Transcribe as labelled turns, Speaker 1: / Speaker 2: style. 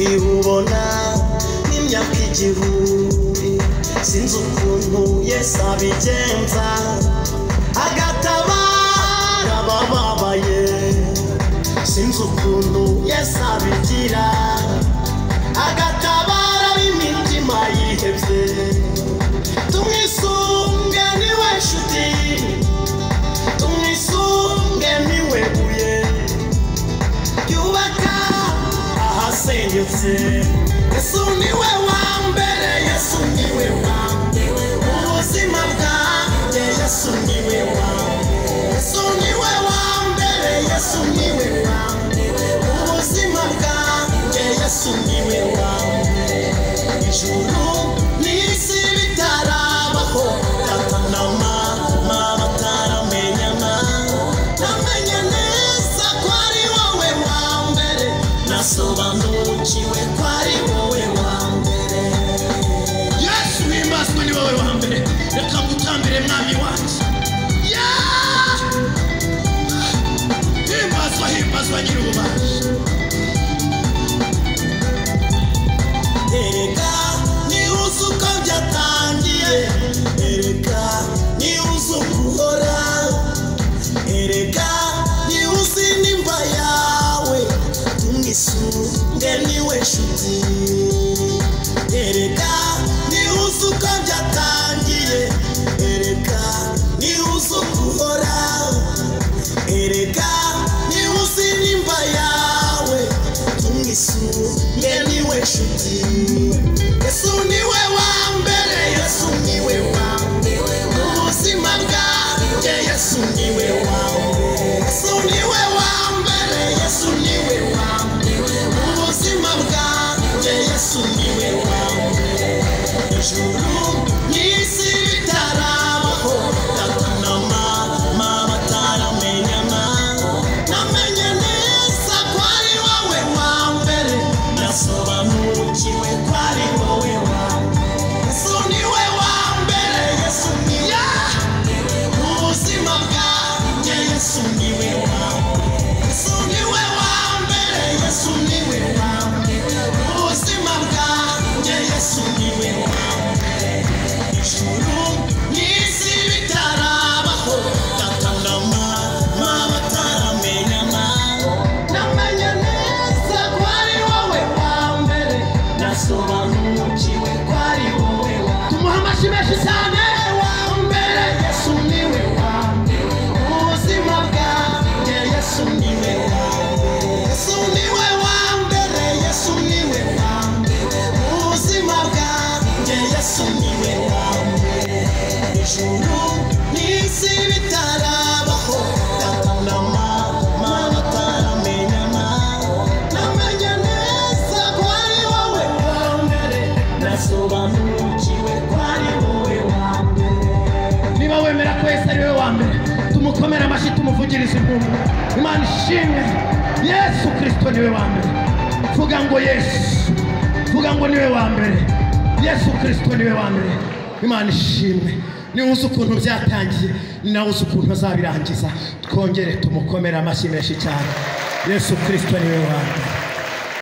Speaker 1: ibubona n'imyaka igihumbi sinzi ukuntu Yesu abigenza agatabara abababaye sinzi ukuntu Yesu abigira agatabara imitima yihebye tumwisunge niwe nshuti tumwisunge niwe buye yubaka ahasenyutse Yesu niwe wa mbere Yesu niwe wa mbere ubuzima bwanjye Yesu niwe wa mbere Yesu niwe wa mbere Yesu niwe wa mbere ubuzima bwanjye Yesu niwe wa mbere ijuru n'isi bitarabaho tatanama bataramenyana namenye neza ko ari wowe wa mbere nasobanukiwe ko ari wowe wa mbere Yesu himbazwa ni wowe wa mbere reka ngutambire mwami wacu himbazwa nyir'ububasha erega niuze uko byatangiye erega niuze ukuhora erega niuze nimba yawe tumwisunge niwe nshuti erega niuze uko byatangiye erega niuze ukuhora erega niuze nimba yawe tumwisunge niwe nshuti Yesu niwe wa mbere Yesu niwe wa mbere ubuzima bwanjye Yesu niwe wa mbere Yesu niwe wa mbere Yesu niwe wa mbere ubuzima bwanjye Yesu niwe wa mbere ijuru n'isi bitarabaho tatanama bataramenyana namenye neza ko ari wowe wa mbere nasobanukiwe ko ari wowe wa mbere Yesu niwe wa mbere Yesu niwe ubuzima bwanjye Yesu niwe wa mbere Yesu niwe wa mbere Yesu niwe wa mbere ubuzima bwanjye Yesu niwe wa mbere ijuru n'isi bitarabaho tatanama bataramenyana namenye neza ko ari wowe wa mbere nasobanukiwe ko ari wowe wa tumuha amashyi menshi cyane wa mbere Yesu niwe wa mbere ubuzima bwanjye Yesu niwe wa mbere Yesu niwe wa mbere Yesu niwe wa mbere ubuzima bwanjye Yesu niwe wa mbere ijuru n'isi bitarabaho tatanama bataramenyana namenye neza ko ari wowe wa mbere nasobanukiwe ko ari wowe wa mbere niba wemera ko Yesu ari wowe wa mbere tumukomere amashyi tumuvugirize impundu Imana ishimwe Yesu Kristo niwe wa mbere vuga ngo Yesu vuga ngo niwe wa mbere Yesu Kristo niwe wa mbere Imana ishimwe niwe uzi ukuntu byatangiye ni nawe uzi ukuntu azabirangiza twongere tumukomere amashyi menshi cyane Yesu Kristo niwe wa mbere